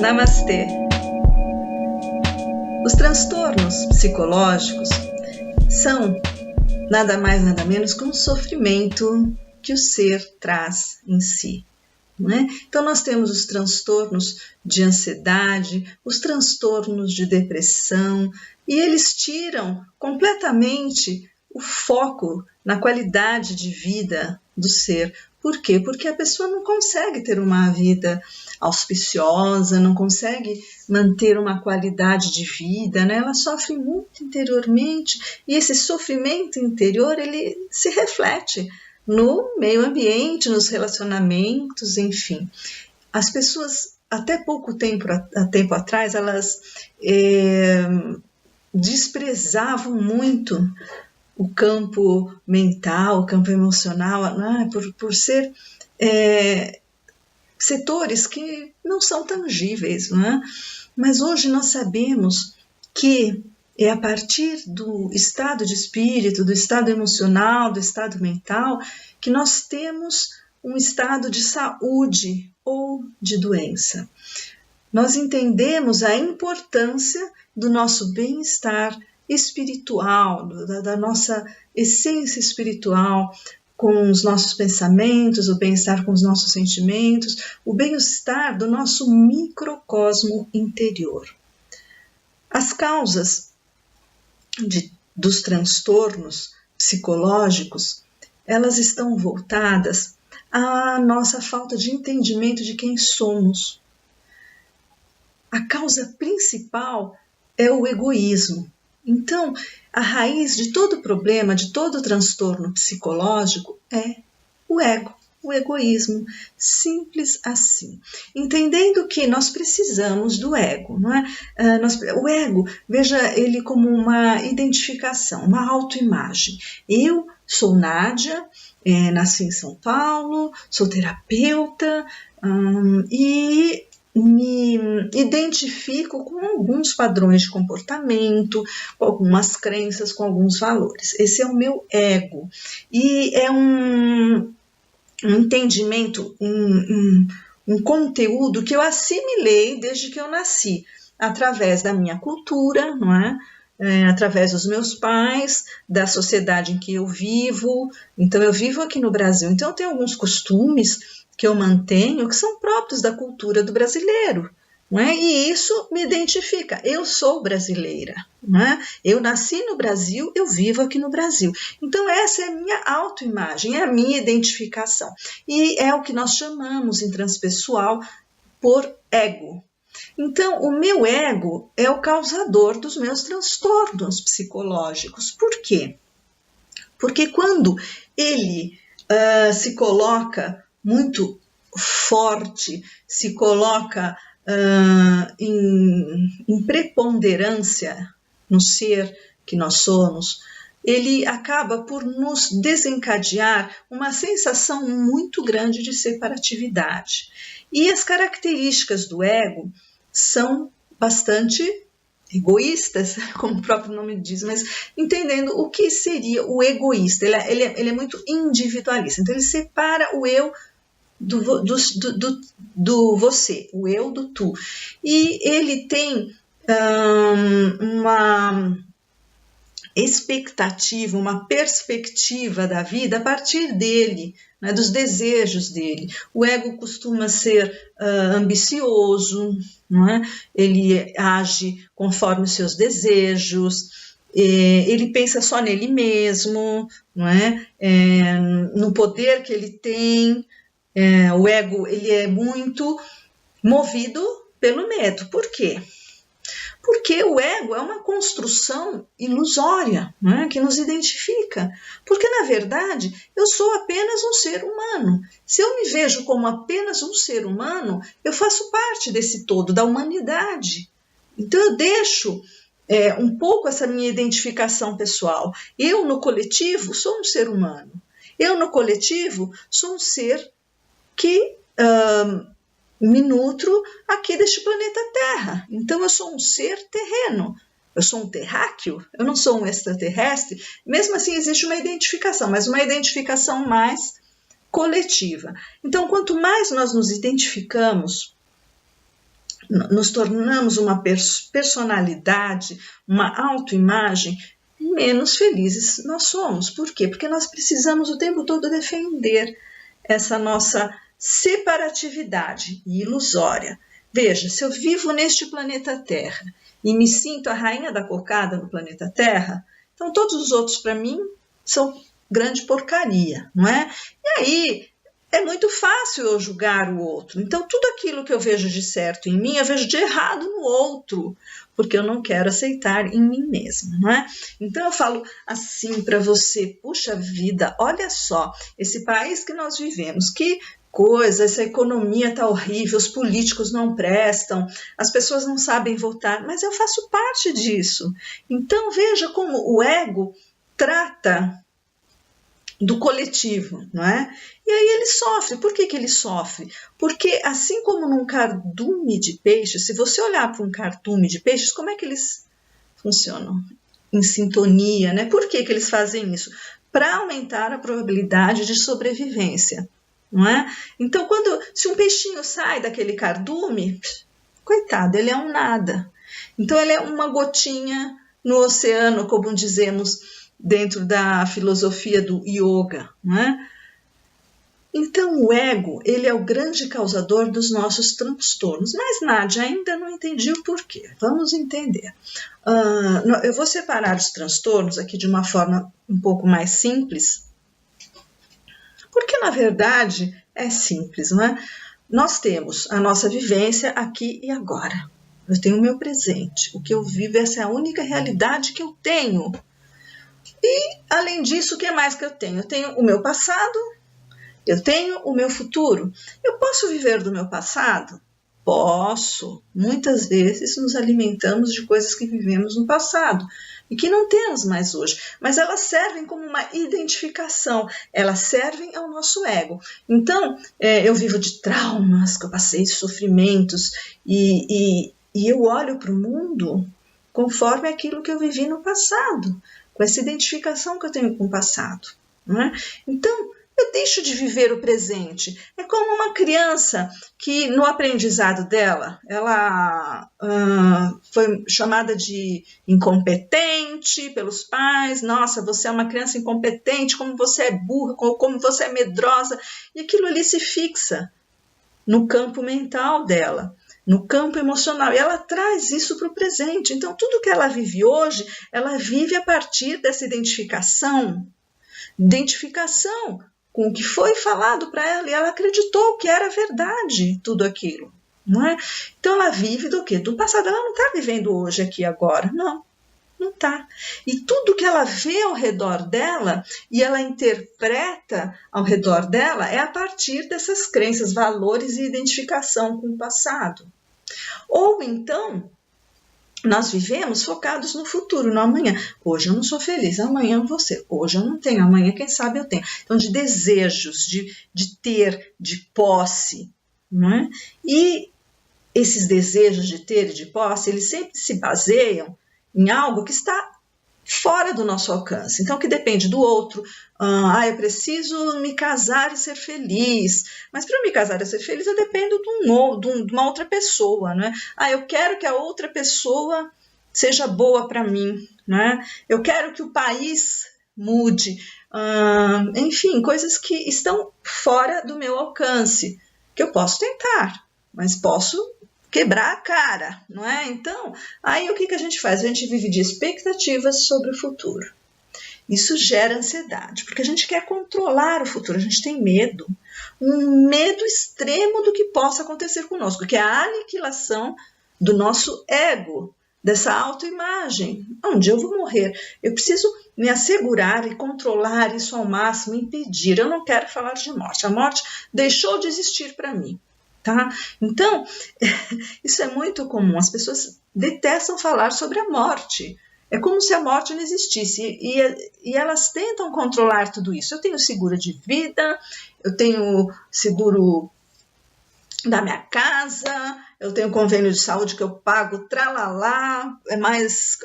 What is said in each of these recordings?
Namastê! Os transtornos psicológicos são nada mais, nada menos que um sofrimento que o ser traz em si. Não é? Então nós temos os transtornos de ansiedade, os transtornos de depressão, e eles tiram completamente o foco na qualidade de vida do ser. Por quê? Porque a pessoa não consegue ter uma vida auspiciosa, não consegue manter uma qualidade de vida, né? Ela sofre muito interiormente, e esse sofrimento interior ele se reflete no meio ambiente, nos relacionamentos, enfim. As pessoas, até pouco tempo atrás, elas desprezavam muito o campo mental, o campo emocional, né? por ser setores que não são tangíveis, né? Mas hoje nós sabemos que é a partir do estado de espírito, do estado emocional, do estado mental, que nós temos um estado de saúde ou de doença. Nós entendemos a importância do nosso bem-estar espiritual, da nossa essência espiritual, com os nossos pensamentos, o bem-estar com os nossos sentimentos, o bem-estar do nosso microcosmo interior. As causas dos transtornos psicológicos, elas estão voltadas à nossa falta de entendimento de quem somos. A causa principal é o egoísmo. Então, a raiz de todo problema, de todo transtorno psicológico é o ego, o egoísmo, simples assim. Entendendo que nós precisamos do ego, não é? O ego, veja ele como uma identificação, uma autoimagem. Eu sou Nádia, nasci em São Paulo, sou terapeuta e me identifico com alguns padrões de comportamento, com algumas crenças, com alguns valores. Esse é o meu ego. E é um entendimento, um conteúdo que eu assimilei desde que eu nasci, através da minha cultura, não é? Através dos meus pais, da sociedade em que eu vivo. Então, eu vivo aqui no Brasil, então eu tenho alguns costumes que eu mantenho que são próprios da cultura do brasileiro, não é? E isso me identifica, eu sou brasileira, não é? Eu nasci no Brasil, eu vivo aqui no Brasil. Então essa é a minha autoimagem, é a minha identificação. E é o que nós chamamos em transpessoal por ego. Então o meu ego é o causador dos meus transtornos psicológicos. Por quê? Porque quando ele se coloca muito forte, se coloca em preponderância no ser que nós somos, ele acaba por nos desencadear uma sensação muito grande de separatividade. E as características do ego são bastante egoístas, como o próprio nome diz, mas entendendo o que seria o egoísta. Ele é muito individualista, então ele separa o eu do você, o eu do tu. E ele tem uma expectativa, uma perspectiva da vida a partir dele, né, dos desejos dele. O ego costuma ser ambicioso, não é? Ele age conforme os seus desejos, ele pensa só nele mesmo, não é? No poder que ele tem. O ego ele é muito movido pelo medo. Por quê? Porque o ego é uma construção ilusória, né, que nos identifica. Porque, na verdade, eu sou apenas um ser humano. Se eu me vejo como apenas um ser humano, eu faço parte desse todo, da humanidade. Então, eu deixo um pouco essa minha identificação pessoal. Eu, no coletivo, sou um ser humano. Eu, no coletivo, sou um ser que me nutro aqui deste planeta Terra. Então eu sou um ser terreno, eu sou um terráqueo, eu não sou um extraterrestre. Mesmo assim existe uma identificação, mas uma identificação mais coletiva. Então quanto mais nós nos identificamos nos tornamos uma personalidade, uma autoimagem, menos felizes nós somos. Por quê? Porque nós precisamos o tempo todo defender essa nossa separatividade ilusória. Veja, se eu vivo neste planeta Terra e me sinto a rainha da cocada no planeta Terra, então todos os outros para mim são grande porcaria, não é? E aí é muito fácil eu julgar o outro. Então tudo aquilo que eu vejo de certo em mim, eu vejo de errado no outro, porque eu não quero aceitar em mim mesma, não é? Então eu falo assim para você, puxa vida, olha só, esse país que nós vivemos, que coisa, essa economia está horrível, os políticos não prestam, as pessoas não sabem votar, mas eu faço parte disso. Então veja como o ego trata do coletivo, não é? E aí ele sofre. Por que ele sofre? Porque assim como num cardume de peixes, se você olhar para um cardume de peixes, como é que eles funcionam? Em sintonia, né? Por que eles fazem isso? Para aumentar a probabilidade de sobrevivência, não é? Então, se um peixinho sai daquele cardume, coitado, ele é um nada. Então, ele é uma gotinha no oceano, como dizemos dentro da filosofia do yoga, não é? Então, o ego, ele é o grande causador dos nossos transtornos. Mas, Nádia, ainda não entendi o porquê. Vamos entender. Eu vou separar os transtornos aqui de uma forma um pouco mais simples, porque, na verdade, é simples, não é? Nós temos a nossa vivência aqui e agora. Eu tenho o meu presente. O que eu vivo, essa é a única realidade que eu tenho. E, além disso, o que mais que eu tenho? Eu tenho o meu passado, eu tenho o meu futuro. Eu posso viver do meu passado? Posso. Muitas vezes nos alimentamos de coisas que vivemos no passado e que não temos mais hoje. Mas elas servem como uma identificação, elas servem ao nosso ego. Então, eu vivo de traumas, que eu passei sofrimentos e eu olho para o mundo conforme aquilo que eu vivi no passado, com essa identificação que eu tenho com o passado, não é? Então, eu deixo de viver o presente. É como uma criança que, no aprendizado dela, ela foi chamada de incompetente pelos pais. Nossa, você é uma criança incompetente, como você é burra, como você é medrosa. E aquilo ali se fixa no campo mental dela, no campo emocional, e ela traz isso para o presente. Então, tudo que ela vive hoje, ela vive a partir dessa identificação com o que foi falado para ela, e ela acreditou que era verdade tudo aquilo, não é? Então, ela vive do quê? Do passado. Ela não está vivendo hoje, aqui, agora. Não está. E tudo que ela vê ao redor dela e ela interpreta ao redor dela é a partir dessas crenças, valores e identificação com o passado. Ou então, nós vivemos focados no futuro, no amanhã. Hoje eu não sou feliz, amanhã eu vou ser. Hoje eu não tenho, amanhã quem sabe eu tenho. Então, de desejos, de ter, de posse, não é? E esses desejos de ter e de posse, eles sempre se baseiam em algo que está fora do nosso alcance, então que depende do outro. Eu preciso me casar e ser feliz, mas para eu me casar e ser feliz eu dependo de uma outra pessoa, não é? Eu quero que a outra pessoa seja boa para mim, não é? Eu quero que o país mude, enfim, coisas que estão fora do meu alcance, que eu posso tentar, mas posso quebrar a cara, não é? Então, aí o que a gente faz? A gente vive de expectativas sobre o futuro. Isso gera ansiedade, porque a gente quer controlar o futuro, a gente tem medo, um medo extremo do que possa acontecer conosco, que é a aniquilação do nosso ego, dessa autoimagem. Um dia eu vou morrer, eu preciso me assegurar e controlar isso ao máximo, impedir. Eu não quero falar de morte, a morte deixou de existir para mim. Tá? Então, isso é muito comum. As pessoas detestam falar sobre a morte. É como se a morte não existisse. E elas tentam controlar tudo isso. Eu tenho seguro de vida, eu tenho seguro da minha casa, eu tenho convênio de saúde que eu pago, tralalá,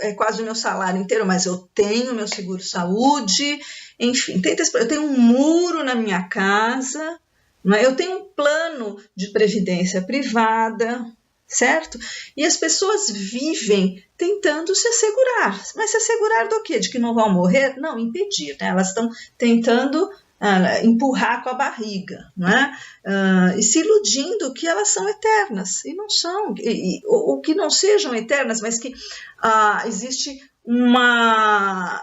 é quase o meu salário inteiro, mas eu tenho meu seguro saúde. Enfim, eu tenho um muro na minha casa. Eu tenho um plano de previdência privada, certo? E as pessoas vivem tentando se assegurar. Mas se assegurar do quê? De que não vão morrer? Não, impedir, né? Elas estão tentando empurrar com a barriga, não é? E se iludindo que elas são eternas, e não são, ou que não sejam eternas, mas que existe uma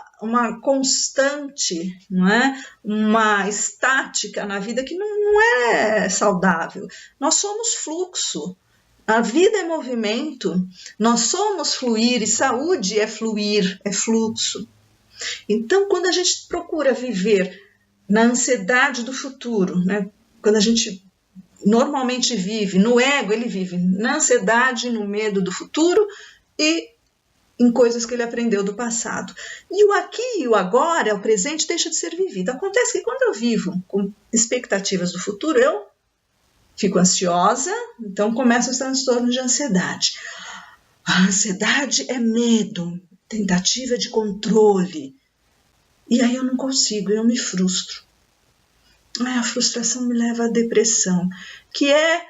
constante, não é? Uma estática na vida que não é saudável. Nós somos fluxo, a vida é movimento, nós somos fluir, e saúde é fluir, é fluxo. Então, quando a gente procura viver na ansiedade do futuro, né? Quando a gente normalmente vive no ego, ele vive na ansiedade, no medo do futuro e em coisas que ele aprendeu do passado. E o aqui e o agora, o presente, deixa de ser vivido. Acontece que quando eu vivo com expectativas do futuro, eu fico ansiosa, então começam os transtornos de ansiedade. A ansiedade é medo, tentativa de controle. E aí eu não consigo, eu me frustro. A frustração me leva à depressão, que é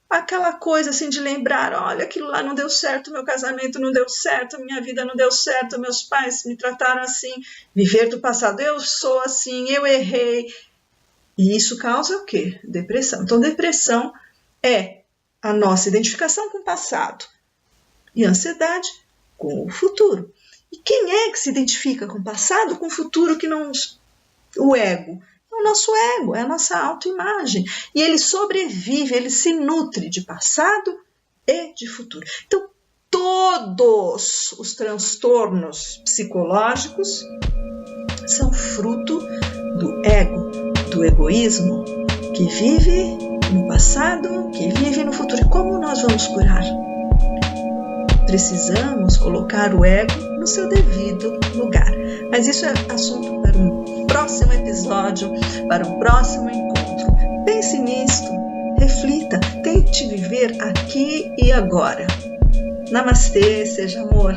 aquela coisa assim de lembrar, olha, aquilo lá não deu certo, meu casamento não deu certo, minha vida não deu certo, meus pais me trataram assim, viver do passado, eu sou assim, eu errei. E isso causa o quê? Depressão. Então, depressão é a nossa identificação com o passado e ansiedade com o futuro. E quem é que se identifica com o passado, com o futuro, que não o ego? É o nosso ego, é a nossa autoimagem. E ele sobrevive, ele se nutre de passado e de futuro. Então, todos os transtornos psicológicos são fruto do ego, do egoísmo, que vive no passado, que vive no futuro. E como nós vamos curar? Precisamos colocar o ego no seu devido lugar. Mas isso é assunto para um próximo episódio, para um próximo encontro. Pense nisto, reflita, tente viver aqui e agora. Namastê, seja amor.